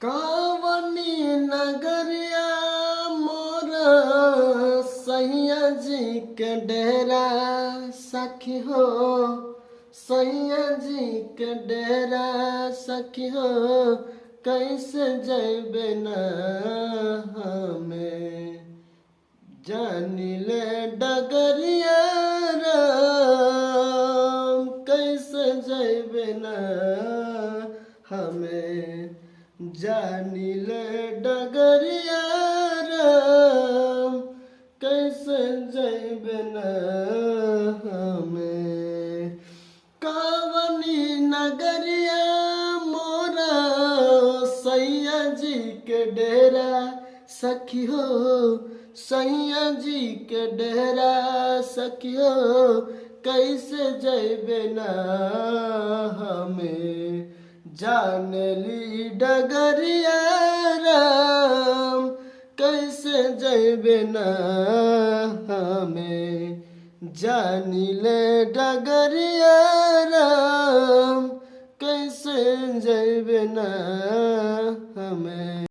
कावनी नगरिया मोर सैया जी के डेरा सखी हो, सैया जी के डेरा सखी हो, कैसे जैबे न हमें जानिले डगरिया राम, कैसे जैबे न हमें जानिले डगरिया राम, कैसे जैबे न हमें। कावनी नगरिया मोरा सैया जी के डेरा सखी हो, सैया जी के डेरा सखी हो, कैसे जैबे न हमें जानली डगरिया राम, कैसे जैबे न हमें जानिले डगरिया राम, कैसे जैबे न हमें।